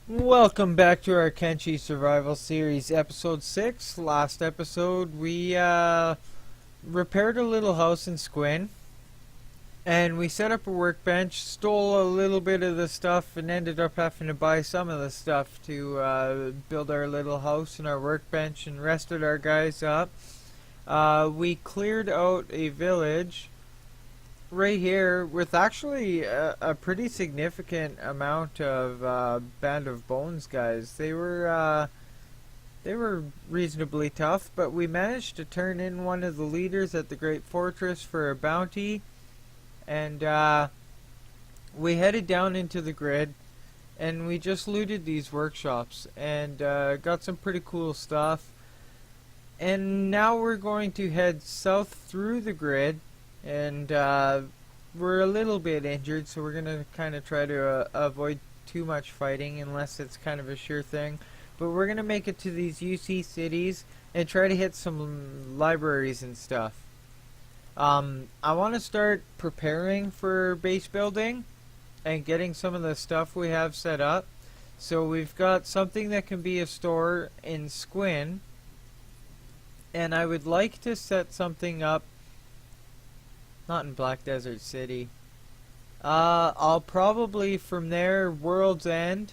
Welcome back to our Kenshi Survival Series, Episode 6. Last episode, we repaired a little house in Squin, and we set up a workbench, stole a little bit of the stuff, and ended up having to buy some of the stuff to build our little house and our workbench, and rested our guys up. We cleared out a village right here with actually a pretty significant amount of band of bones guys. They were reasonably tough, but we managed to turn in one of the leaders at the Great Fortress for a bounty, and we headed down into the grid, and we just looted these workshops and got some pretty cool stuff. And now we're going to head south through the grid, and we're a little bit injured, so we're going to kind of try to avoid too much fighting unless it's kind of a sure thing. But we're going to make it to these UC cities and try to hit some libraries and stuff. I want to start preparing for base building and getting some of the stuff we have set up. So we've got something that can be a store in Squin, and I would like to set something up not in Black Desert City. I'll probably from there World's End,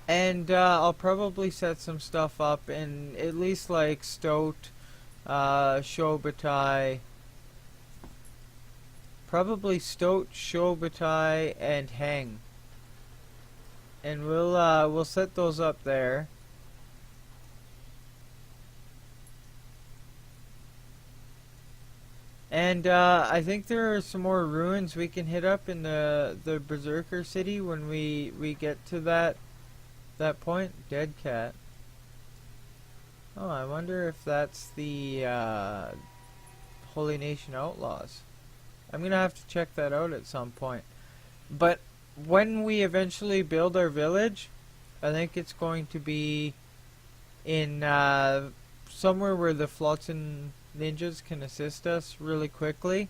and I'll probably set some stuff up in at least like Stoat, Shobatai, probably Stoat, Shobatai, and Heng, and we'll set those up there. And I think there are some more ruins we can hit up in the Berserker city when we get to that point. Dead cat. Oh, I wonder if that's the Holy Nation Outlaws. I'm gonna have to check that out at some point. But when we eventually build our village, I think it's going to be in somewhere where the Flotsam ninjas can assist us really quickly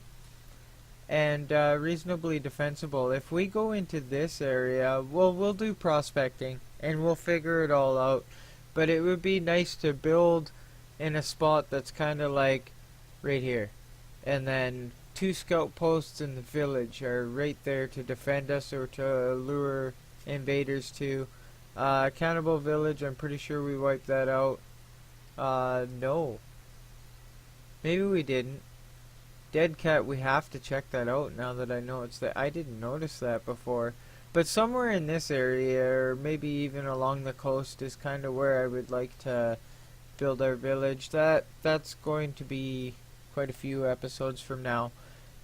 and reasonably defensible. If we go into this area, we'll do prospecting and we'll figure it all out. But it would be nice to build in a spot that's kind of like right here, and then 2 scout posts in the village are right there to defend us or to lure invaders to. Cannibal Village, I'm pretty sure we wiped that out. No. Maybe we didn't. Dead cat, we have to check that out now that I know it's there. I didn't notice that before. But somewhere in this area, or maybe even along the coast, is kind of where I would like to build our village. That's going to be quite a few episodes from now.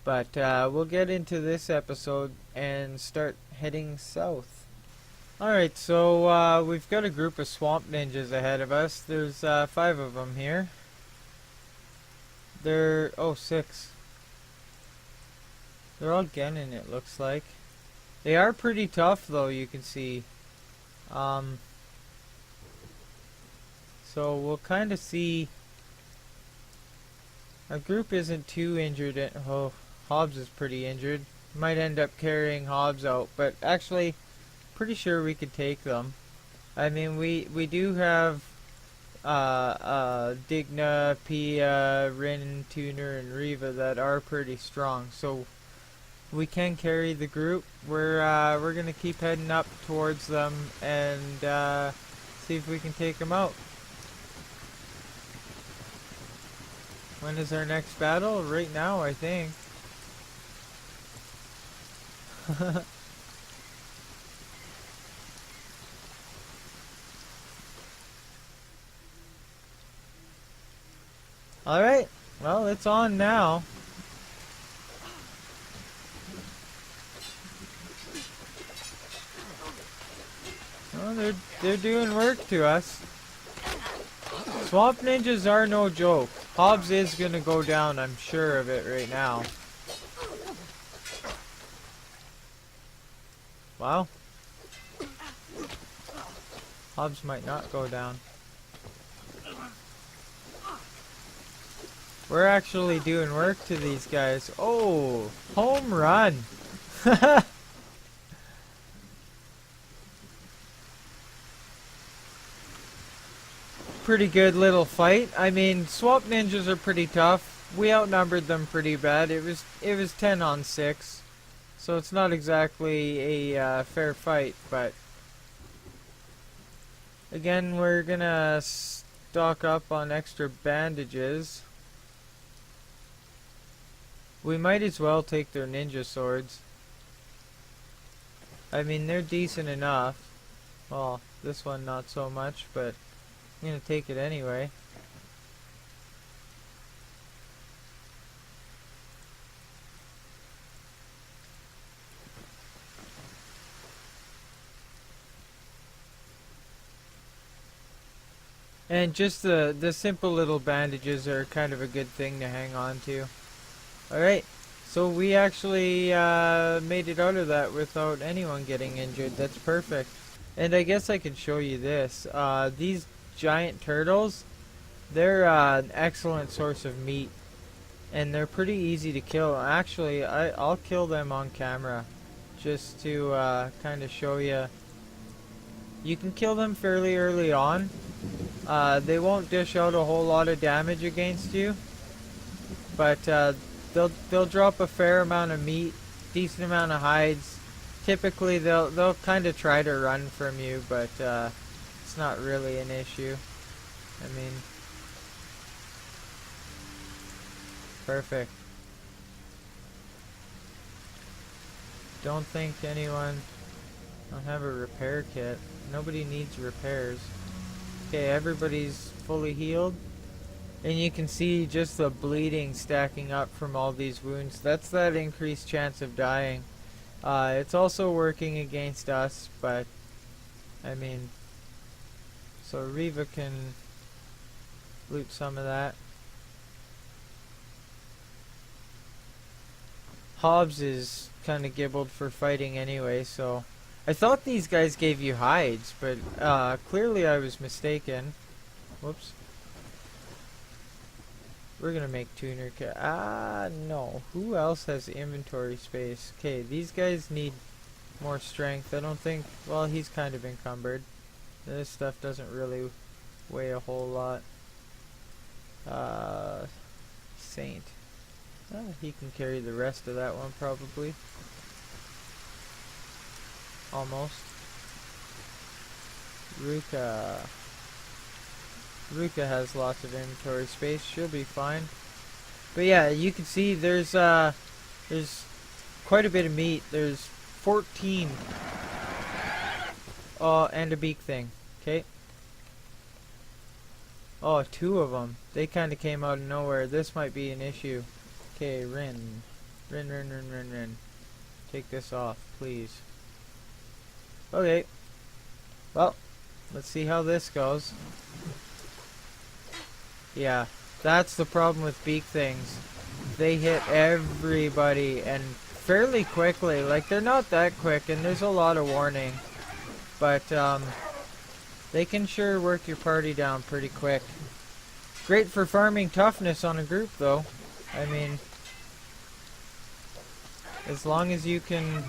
But we'll get into this episode and start heading south. Alright, so we've got a group of swamp ninjas ahead of us. There's 5 of them here. They're 6. They're all Genin, it looks like. They are pretty tough, though, you can see. So we'll kind of see. Our group isn't too injured. Oh, Hobbs is pretty injured. Might end up carrying Hobbs out, but actually, pretty sure we could take them. I mean, we do have Digna, Pia, Rin, Tuner, and Riva that are pretty strong, so we can carry the group. We're gonna keep heading up towards them and see if we can take them out. When is our next battle? Right now, I think. Alright, well, it's on now. Well, they're doing work to us. Swamp ninjas are no joke. Hobbs is gonna go down, I'm sure of it right now. Wow. Hobbs might not go down. We're actually doing work to these guys. Oh, home run. pretty good little fight. I mean, swamp ninjas are pretty tough. We outnumbered them pretty bad. It was 10 on 6. So it's not exactly a fair fight, but again, we're gonna stock up on extra bandages. We might as well take their ninja swords. I mean, they're decent enough. Well, this one not so much, but I'm gonna take it anyway. And just the simple little bandages are kind of a good thing to hang on to. Alright, so we actually made it out of that without anyone getting injured. That's perfect. And I guess I can show you this. These giant turtles, they're an excellent source of meat. And they're pretty easy to kill. Actually, I'll kill them on camera. Just to kind of show you. You can kill them fairly early on. They won't dish out a whole lot of damage against you. But they'll drop a fair amount of meat, decent amount of hides. Typically they'll kind of try to run from you, but it's not really an issue. I mean, perfect. Don't think anyone. Don't have a repair kit. Nobody needs repairs. Okay, everybody's fully healed. And you can see just the bleeding stacking up from all these wounds. That's that increased chance of dying. It's also working against us, but I mean, so Riva can loot some of that. Hobbs is kind of gibbled for fighting anyway, so I thought these guys gave you hides, but clearly I was mistaken. Whoops. We're gonna make tuner kit. No. Who else has inventory space? Okay, these guys need more strength. I don't think. Well, he's kind of encumbered. This stuff doesn't really weigh a whole lot. Saint. He can carry the rest of that one probably. Almost. Ruka has lots of inventory space. She'll be fine. But yeah, you can see there's quite a bit of meat. There's 14. Oh, and a beak thing. Okay. Oh, 2 of them. They kind of came out of nowhere. This might be an issue. Okay, Rin. Rin. Take this off, please. Okay. Well, let's see how this goes. Yeah, that's the problem with Beakthings. They hit everybody and fairly quickly. Like, they're not that quick and there's a lot of warning. But they can sure work your party down pretty quick. Great for farming toughness on a group though. I mean, as long as you can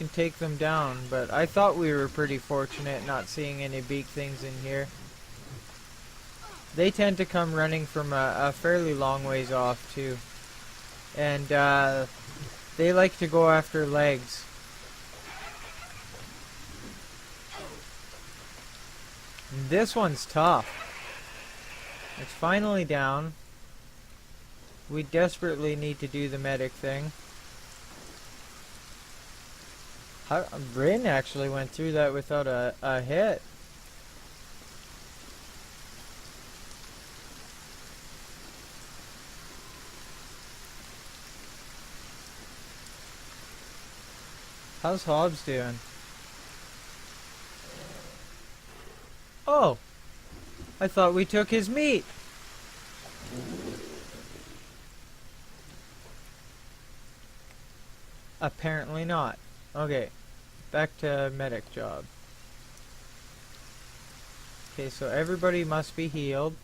take them down. But I thought we were pretty fortunate not seeing any Beakthings in here. They tend to come running from a fairly long ways off too. And they like to go after legs. This one's tough. It's finally down. We desperately need to do the medic thing. Rin actually went through that without a hit. How's Hobbs doing? Oh! I thought we took his meat! Apparently not. Okay. Back to medic job. Okay, so everybody must be healed.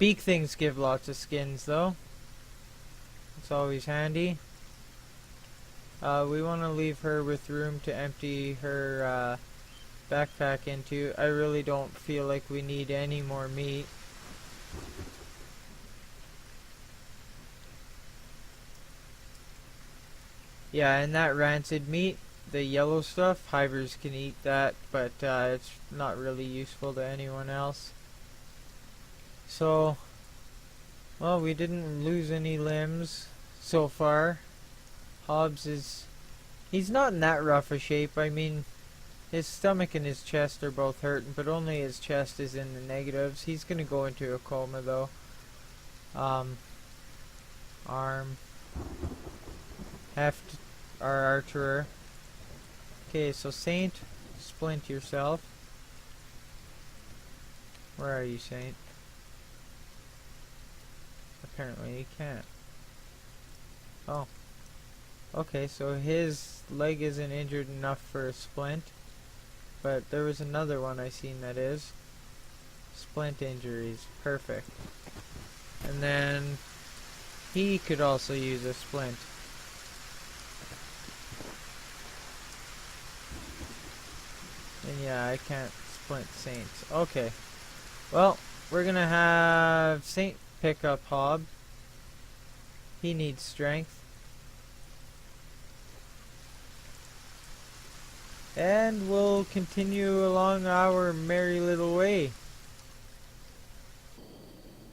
Beakthings give lots of skins though. It's always handy. We want to leave her with room to empty her backpack into. I really don't feel like we need any more meat. Yeah, and that rancid meat, the yellow stuff, hivers can eat that, but it's not really useful to anyone else. So, well, we didn't lose any limbs so far. Hobbs is... he's not in that rough a shape. I mean, his stomach and his chest are both hurting, but only his chest is in the negatives. He's gonna go into a coma, though. Arm. Heft, our archerer. Okay, so Saint, splint yourself. Where are you, Saint? Apparently he can't. Oh. Okay, so his leg isn't injured enough for a splint. But there was another one I seen that is. Splint injuries. Perfect. And then he could also use a splint. And yeah, I can't splint Saints. Okay. Well, we're gonna have Saint pick up Hob. He needs strength. And we'll continue along our merry little way.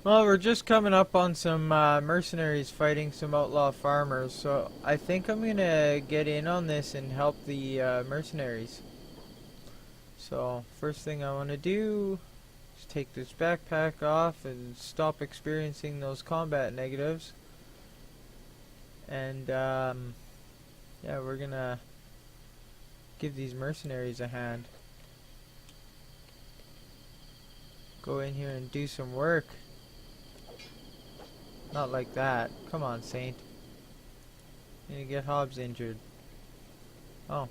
Well, we're just coming up on some mercenaries fighting some outlaw farmers, so I think I'm gonna get in on this and help the mercenaries. So, first thing I want to do is take this backpack off and stop experiencing those combat negatives. And, yeah, we're gonna give these mercenaries a hand. Go in here and do some work. Not like that. Come on, Saint. You're gonna get Hobbs injured. Oh.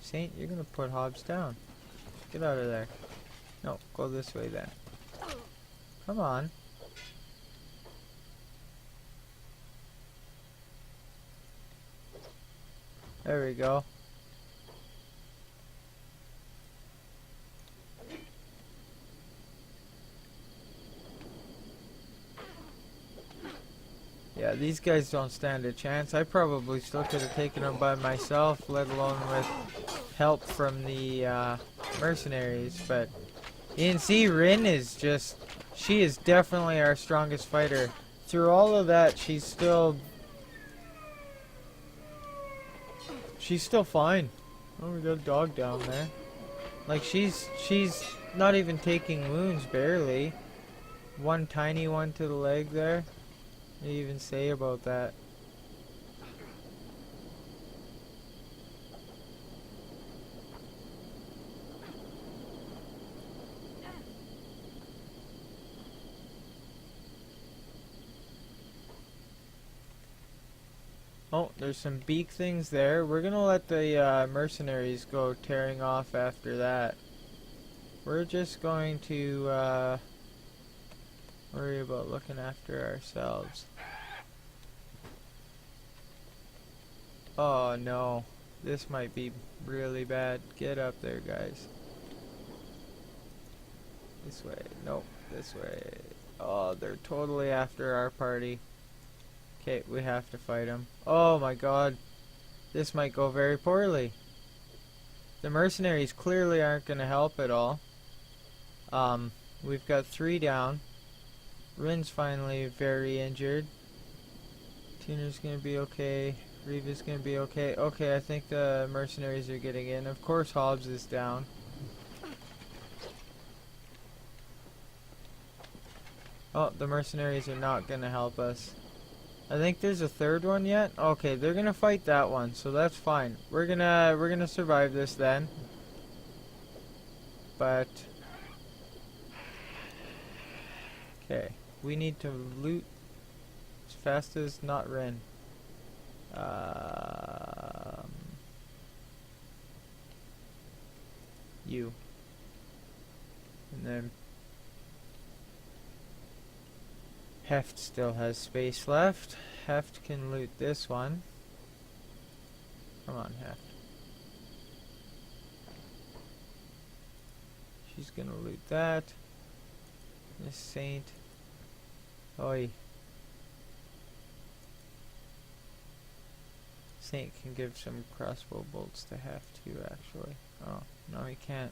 Saint, you're gonna put Hobbs down. Get out of there. No, go this way then. Come on. There we go. Yeah, these guys don't stand a chance. I probably still could have taken them by myself, let alone with help from the mercenaries. But you can see Rin is just... she is definitely our strongest fighter. Through all of that, she's still fine. Oh, we got a dog down there. Like, she's not even taking wounds, barely. One tiny one to the leg there. What do you even say about that? Oh, there's some Beakthings there. We're gonna let the mercenaries go tearing off after that. We're just going to worry about looking after ourselves. Oh no, this might be really bad. Get up there, guys. This way. Nope, this way. Oh, they're totally after our party. Okay, we have to fight them. Oh my god. This might go very poorly. The mercenaries clearly aren't going to help at all. We've got 3 down. Rin's finally very injured. Tuner's going to be okay. Reva's going to be okay. Okay, I think the mercenaries are getting in. Of course Hobbs is down. Oh, the mercenaries are not going to help us. I think there's a 3rd one yet. Okay, they're gonna fight that one, so that's fine. We're gonna survive this then. But okay, we need to loot as fast as not Ren. You, and then Heft still has space left. Heft can loot this one. Come on, Heft. She's gonna loot that. This saint. Oi. Saint can give some crossbow bolts to Heft too, actually. Oh, no he can't.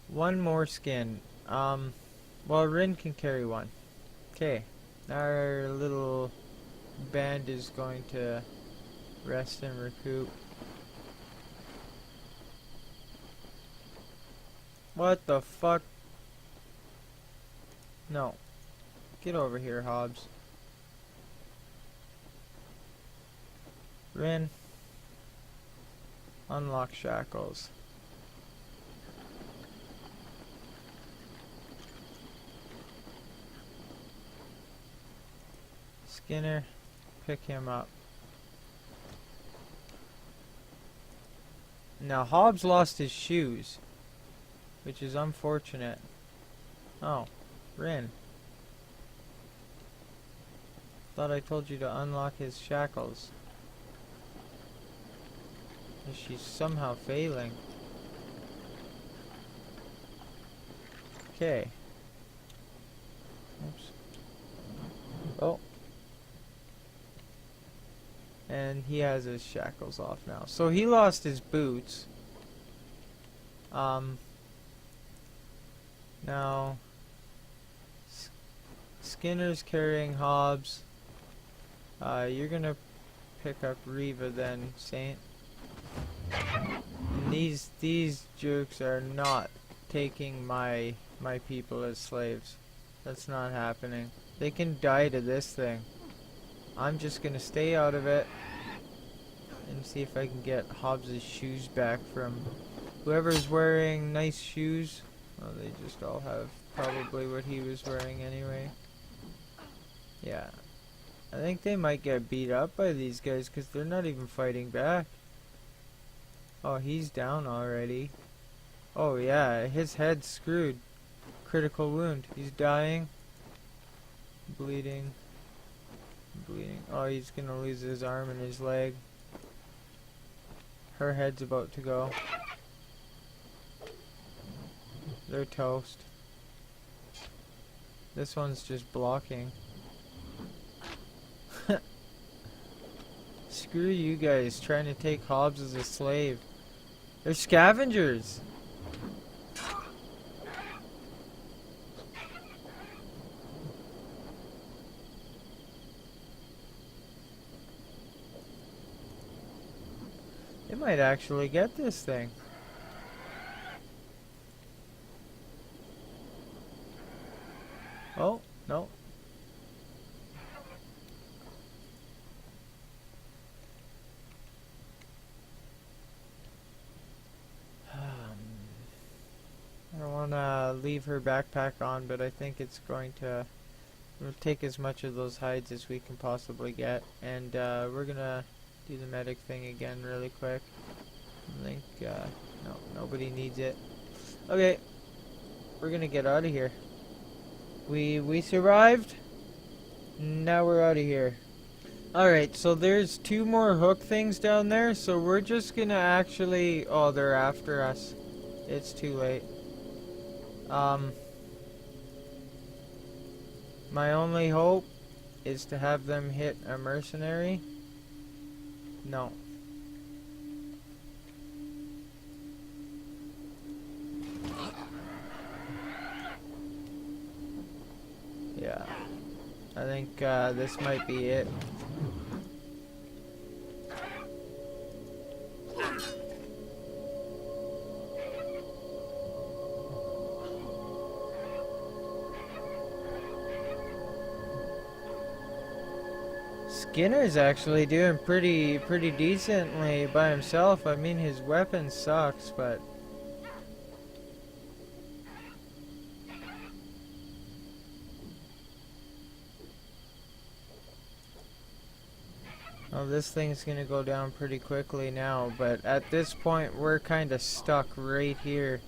One more skin. Well, Rin can carry one. Okay. Our little band is going to rest and recoup. What the fuck? No. Get over here, Hobbs. Rin. Unlock shackles. Skinner, pick him up. Now Hobbs lost his shoes, which is unfortunate. Oh, Rin. Thought I told you to unlock his shackles. She's somehow failing. Okay. Oops. Oh. And he has his shackles off now. So he lost his boots. Now Skinner's carrying Hobbs. You're gonna pick up Reva then, Saint. And these jerks are not taking my people as slaves. That's not happening. They can die to this thing. I'm just gonna stay out of it and see if I can get Hobbs' shoes back from whoever's wearing nice shoes. Well, they just all have probably what he was wearing anyway. Yeah. I think they might get beat up by these guys because they're not even fighting back. Oh, he's down already. Oh yeah, his head's screwed. Critical wound. He's dying. Bleeding. Bleeding. Oh, he's gonna lose his arm and his leg. Her head's about to go. They're toast. This one's just blocking. Screw you guys trying to take Hobbs as a slave. They're scavengers. They might actually get this thing. Oh, no. I don't want to leave her backpack on, but I think it's going to we'll take as much of those hides as we can possibly get. And we're going to do the medic thing again really quick. I think, no, nobody needs it. Okay, we're going to get out of here. We survived. Now we're out of here. Alright, so there's 2 more hook things down there, so we're just going to actually... Oh, they're after us. It's too late. My only hope is to have them hit a mercenary. No. Yeah. I think this might be it. Skinner's actually doing pretty decently by himself. I mean, his weapon sucks, but oh, this thing's gonna go down pretty quickly now, but at this point we're kind of stuck right here.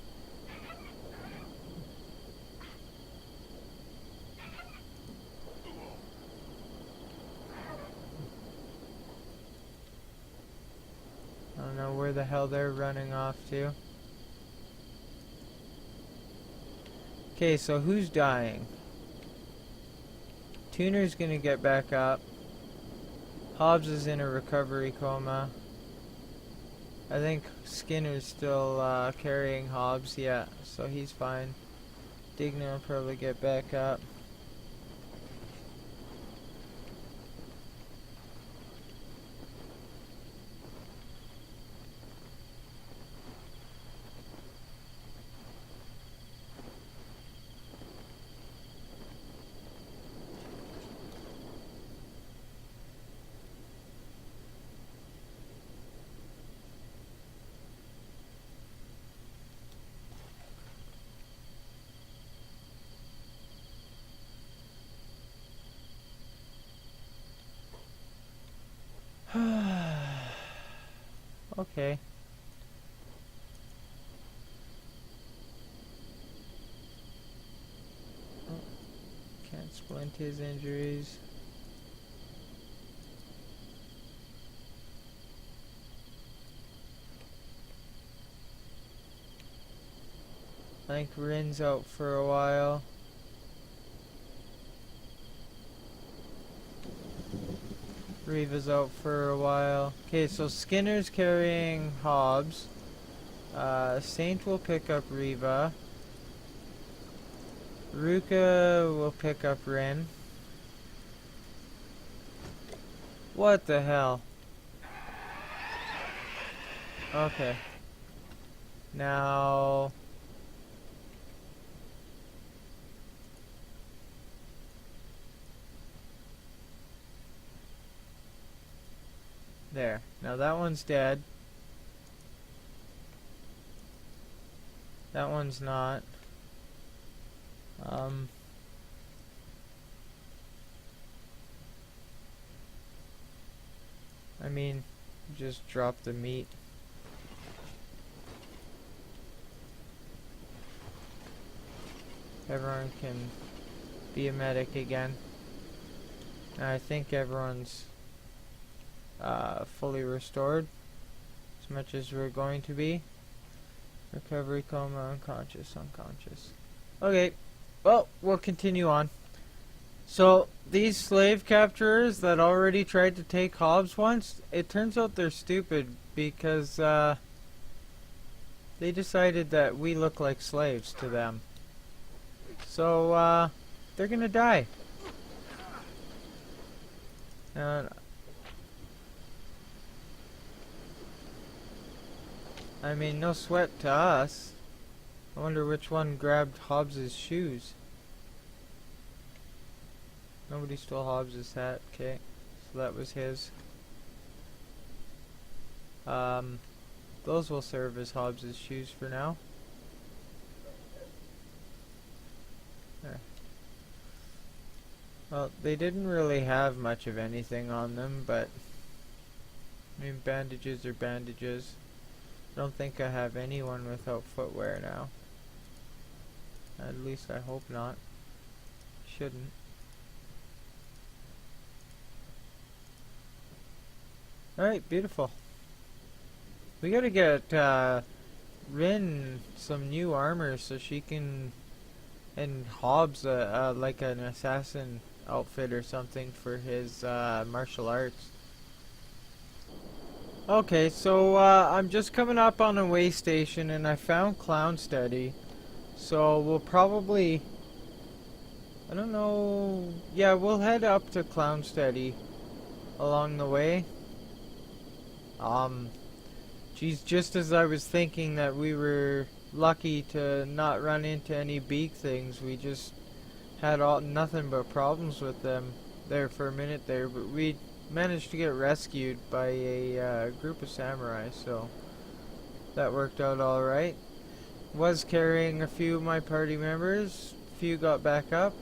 I don't know where the hell they're running off to. Okay, so who's dying? Tuner's gonna get back up. Hobbs is in a recovery coma. I think Skinner's still carrying Hobbs, yeah, so he's fine. Digna will probably get back up. Okay. Oh, can't splint his injuries. I think Rin's out for a while. Reva's out for a while. Okay, so Skinner's carrying Hobbs. Saint will pick up Riva. Ruka will pick up Rin. What the hell? Okay. Now... There. Now that one's dead. That one's not. I mean, just drop the meat. Everyone can be a medic again. And I think everyone's fully restored, as much as we're going to be. Recovery, coma, unconscious. Okay, well, we'll continue on. So, these slave capturers that already tried to take Hobbs once, it turns out they're stupid because they decided that we look like slaves to them. So, they're gonna die. I mean, no sweat to us. I wonder which one grabbed Hobbs's shoes. Nobody stole Hobbs's hat. Okay, so that was his. Those will serve as Hobbs's shoes for now. There. Well, they didn't really have much of anything on them, but I mean, bandages are bandages. I don't think I have anyone without footwear now. At least I hope not. Shouldn't. Alright, beautiful. We gotta get Rin some new armor so she can, and Hobbs like an assassin outfit or something for his martial arts. Okay, so I'm just coming up on a way station and I found Clownsteady. So we'll probably, I don't know, yeah, we'll head up to Clownsteady along the way. Geez, just as I was thinking that we were lucky to not run into any Beakthings, we just had nothing but problems with them there for a minute there, but we managed to get rescued by a group of samurai, so that worked out alright. Was carrying a few of my party members, a few got back up.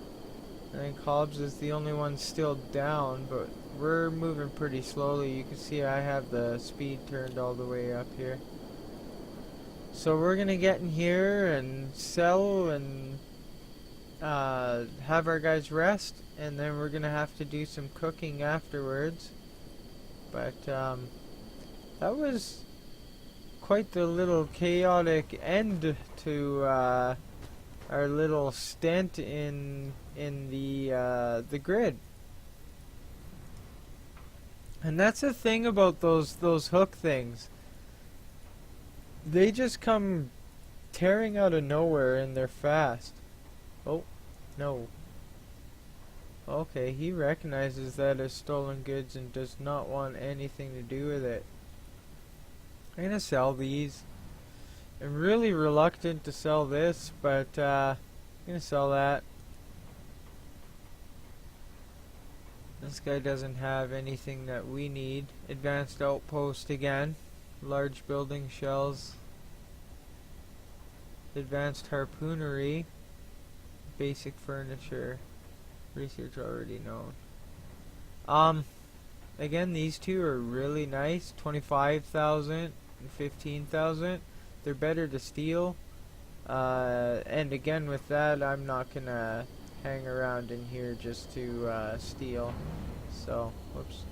I think Hobbs is the only one still down, but we're moving pretty slowly. You can see I have the speed turned all the way up here. So we're gonna get in here and sell and have our guys rest, and then we're gonna have to do some cooking afterwards. But that was quite the little chaotic end to our little stint in the grid. And that's the thing about those hook things. They just come tearing out of nowhere and they're fast. Oh, no. Okay, he recognizes that as stolen goods and does not want anything to do with it. I'm gonna sell these. I'm really reluctant to sell this, but I'm gonna sell that. This guy doesn't have anything that we need. Advanced outpost again. Large building shells. Advanced harpoonery. Basic furniture. Research already known. Again, these two are really nice. 25,000 and 15,000. They're better to steal. And again, with that, I'm not gonna hang around in here just to steal. So, whoops.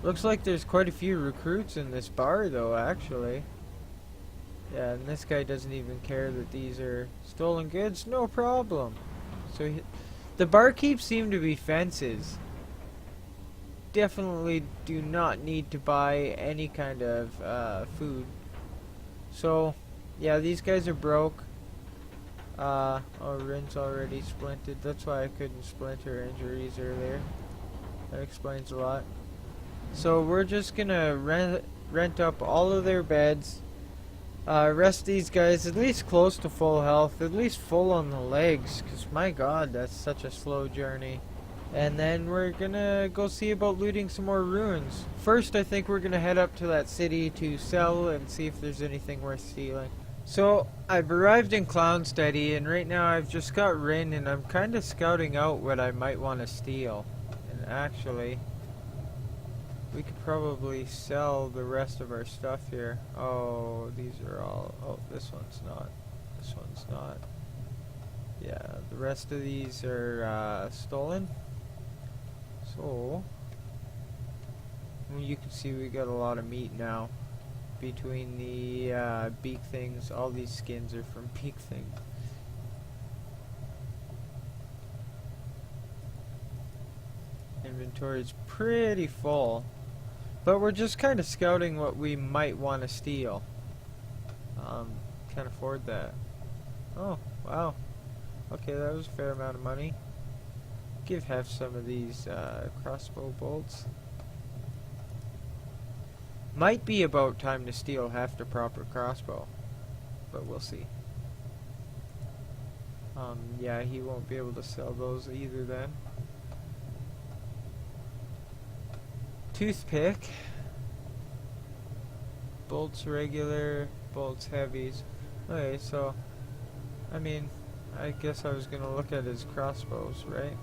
Looks like there's quite a few recruits in this bar, though, actually. Yeah, and this guy doesn't even care that these are stolen goods. No problem. So, the barkeep seem to be fences. Definitely do not need to buy any kind of food. So, yeah, these guys are broke. Oh, Rin's already splinted. That's why I couldn't splint her injuries earlier. That explains a lot. So we're just gonna rent up all of their beds. Rest these guys at least close to full health, at least full on the legs, because my god, that's such a slow journey. And then we're gonna go see about looting some more ruins. First, I think we're gonna head up to that city to sell and see if there's anything worth stealing. So, I've arrived in Clownsteady, and right now I've just got Rin, and I'm kind of scouting out what I might want to steal. And actually, we could probably sell the rest of our stuff here. Oh, these are all... Oh, this one's not. This one's not. Yeah, the rest of these are stolen. So, well, you can see we got a lot of meat now. Between the Beakthings, all these skins are from Beakthings. Inventory's pretty full. But we're just kind of scouting what we might want to steal. Can't afford that. Oh, wow. Okay, that was a fair amount of money. Give Hef some of these crossbow bolts. Might be about time to steal Hef the proper crossbow. But we'll see. Yeah, he won't be able to sell those either then. Toothpick. Bolts regular, bolts heavies. Okay, so, I mean, I guess I was gonna look at his crossbows, right?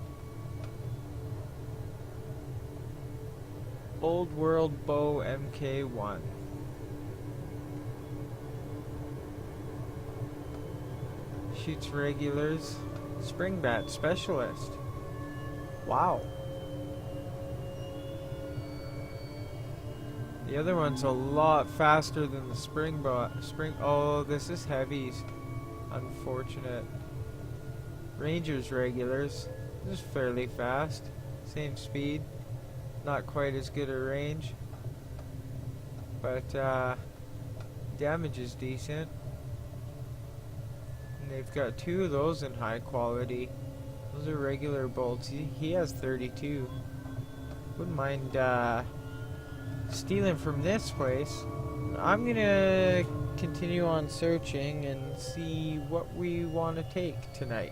Old World Bow MK1. Shoots regulars. Springbat Specialist. Wow. The other one's a lot faster than the Oh, this is heavies. Unfortunate. Rangers regulars. This is fairly fast. Same speed. Not quite as good a range. But damage is decent. And they've got two of those in high quality. Those are regular bolts. He has 32. Wouldn't mind stealing from this place. I'm gonna continue on searching and see what we want to take tonight.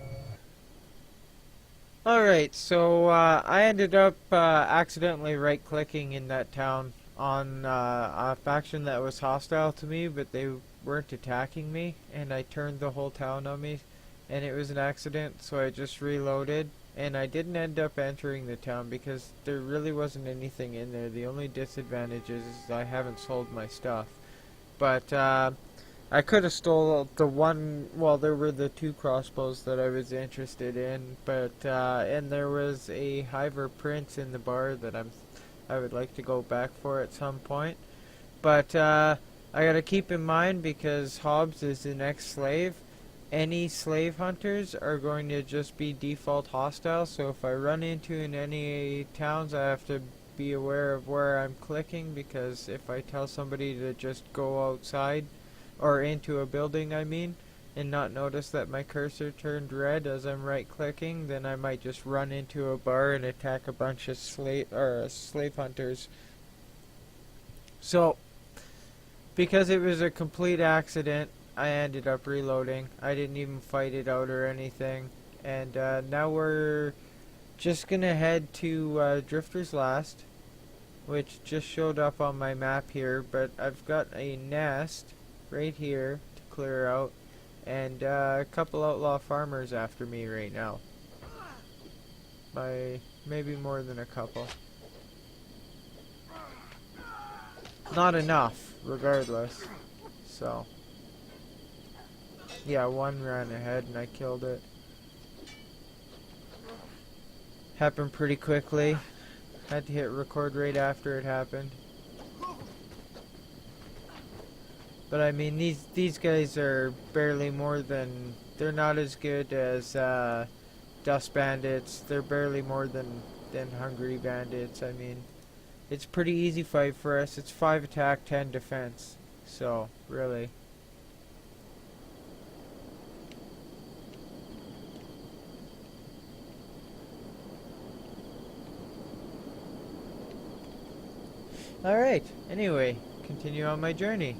Alright, so I ended up accidentally right-clicking in that town on a faction that was hostile to me, but they weren't attacking me, and I turned the whole town on me, and it was an accident, so I just reloaded, and I didn't end up entering the town because there really wasn't anything in there. The only disadvantage is I haven't sold my stuff. But I could have stole the one, well, there were the two crossbows that I was interested in, but and there was a Hiver Prince in the bar that I would like to go back for at some point. But I gotta keep in mind, because Hobbs is an ex-slave, any slave hunters are going to just be default hostile, so if I run into in any towns, I have to be aware of where I'm clicking, because if I tell somebody to just go outside, or into a building I mean, and not notice that my cursor turned red as I'm right clicking, then I might just run into a bar and attack a bunch of slave hunters. So because it was a complete accident, I ended up reloading. I didn't even fight it out or anything. And now we're just gonna head to Drifter's Last, which just showed up on my map here, but I've got a nest right here to clear out, and a couple outlaw farmers after me right now. By maybe more than a couple. Not enough, regardless. So, yeah, one ran ahead and I killed it. Happened pretty quickly. Had to hit record right after it happened. But I mean, these guys are barely more than... They're not as good as Dust Bandits. They're barely more than Hungry Bandits. I mean, it's pretty easy fight for us. It's 5 attack, 10 defense. So, really. Alright, anyway, continue on my journey.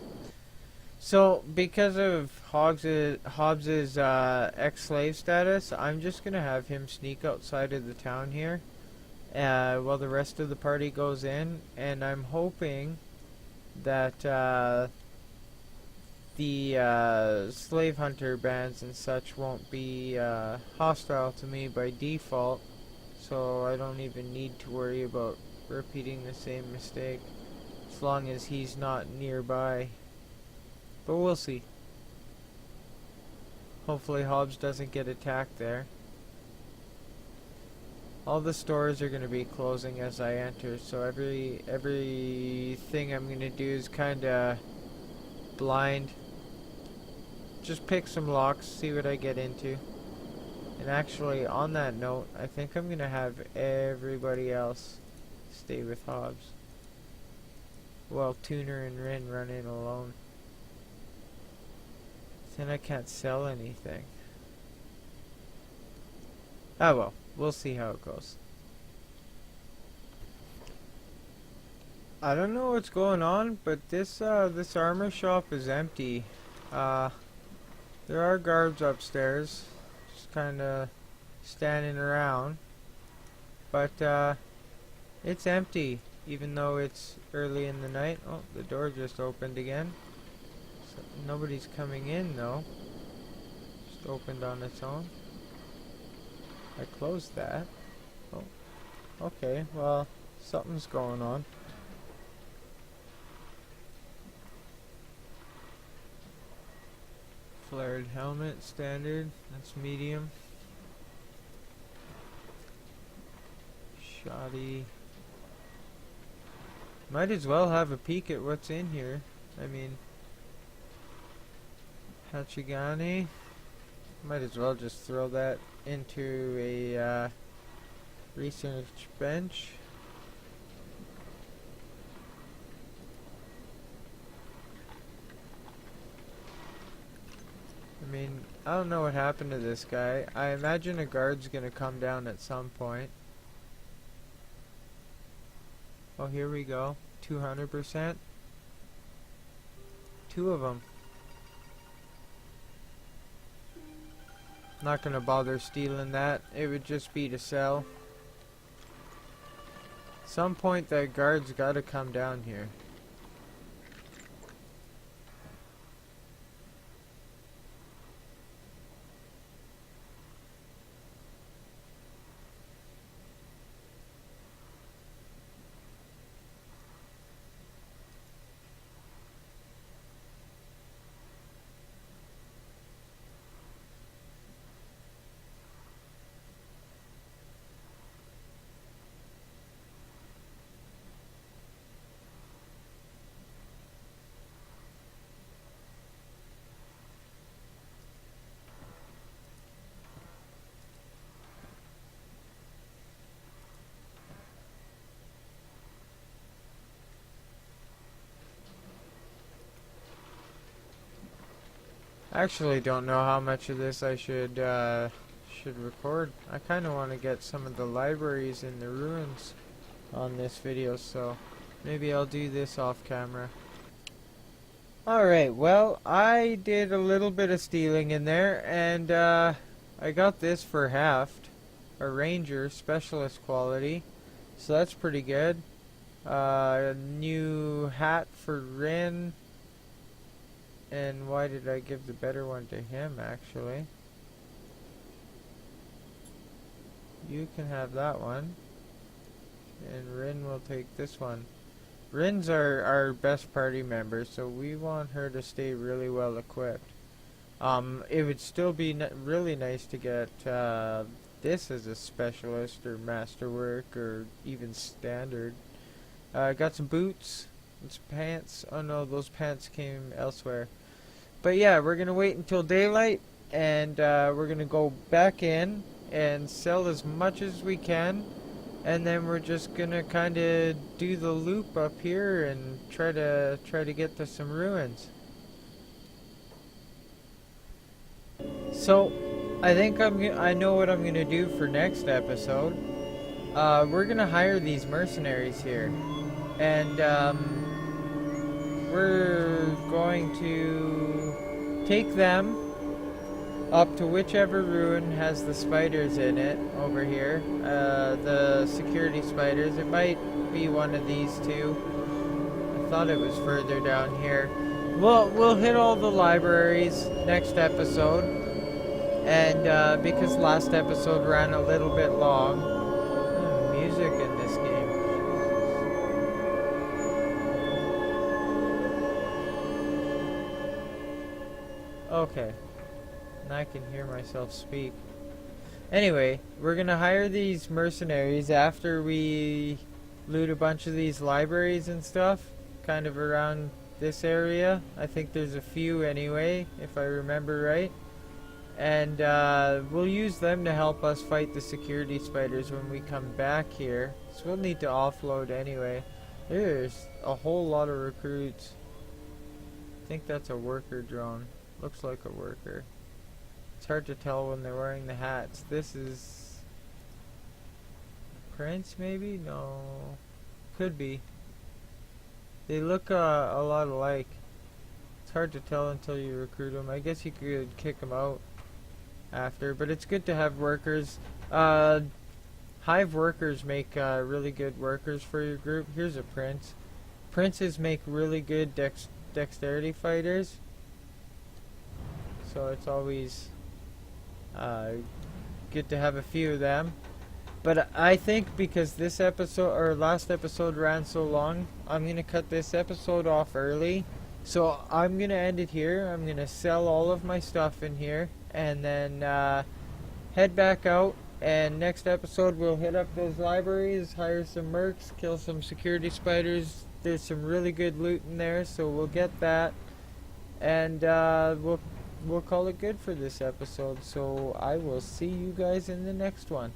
So, because of Hobbs's ex-slave status, I'm just gonna have him sneak outside of the town here while the rest of the party goes in, and I'm hoping that the slave hunter bands and such won't be hostile to me by default, so I don't even need to worry about repeating the same mistake, as long as he's not nearby. But we'll see. Hopefully Hobbs doesn't get attacked there. All the stores are going to be closing as I enter, so everything I'm going to do is kind of blind. Just pick some locks, see what I get into. And actually, on that note, I think I'm going to have everybody else stay with Hobbs, while Tuner and Rin run in alone. Then I can't sell anything. Ah well, we'll see how it goes. I don't know what's going on, but this armor shop is empty. There are guards upstairs, just kinda standing around, but it's empty, even though it's early in the night. Oh, the door just opened again. So nobody's coming in though. Just opened on its own. I closed that. Oh, okay, well, something's going on. Flared helmet, standard, that's medium. Shoddy. Might as well have a peek at what's in here. I mean, Hachigani. Might as well just throw that into a research bench. I mean, I don't know what happened to this guy. I imagine a guard's gonna come down at some point. Oh, here we go. 200%. 2 of them. Not gonna bother stealing that. It would just be to sell. Some point that guard's gotta come down here. I actually don't know how much of this I should record. I kind of want to get some of the libraries in the ruins on this video, so maybe I'll do this off camera. Alright, well, I did a little bit of stealing in there, and I got this for halved. A Ranger Specialist quality, so that's pretty good. A new hat for Rin. And why did I give the better one to him, actually? You can have that one. And Rin will take this one. Rin's our best party member, so we want her to stay really well equipped. It would still be really nice to get this as a specialist or masterwork or even standard. Got some boots and some pants. Oh no, those pants came elsewhere. But yeah, we're going to wait until daylight, and we're going to go back in and sell as much as we can, and then we're just going to kind of do the loop up here and try to get to some ruins. So, I think I know what I'm going to do for next episode. We're going to hire these mercenaries here, and we're going to take them up to whichever ruin has the spiders in it over here. The security spiders. It might be one of these two. I thought it was further down here. We'll hit all the libraries next episode. And because last episode ran a little bit long. Music in this game. Okay, and I can hear myself speak. Anyway, we're gonna hire these mercenaries after we loot a bunch of these libraries and stuff, kind of around this area. I think there's a few anyway, if I remember right. And we'll use them to help us fight the security spiders when we come back here. So we'll need to offload anyway. There's a whole lot of recruits. I think that's a worker drone. Looks like a worker. It's hard to tell when they're wearing the hats. This is Prince, maybe? No. Could be. They look a lot alike. It's hard to tell until you recruit them. I guess you could kick them out after, but it's good to have workers. Hive workers make really good workers for your group. Here's a Prince. Princes make really good dexterity fighters. So it's always good to have a few of them. But I think because this episode, or last episode, ran so long, I'm going to cut this episode off early. So I'm going to end it here. I'm going to sell all of my stuff in here, and then head back out. And next episode we'll hit up those libraries, hire some mercs, kill some security spiders. There's some really good loot in there, so we'll get that. And we'll call it good for this episode. So I will see you guys in the next one.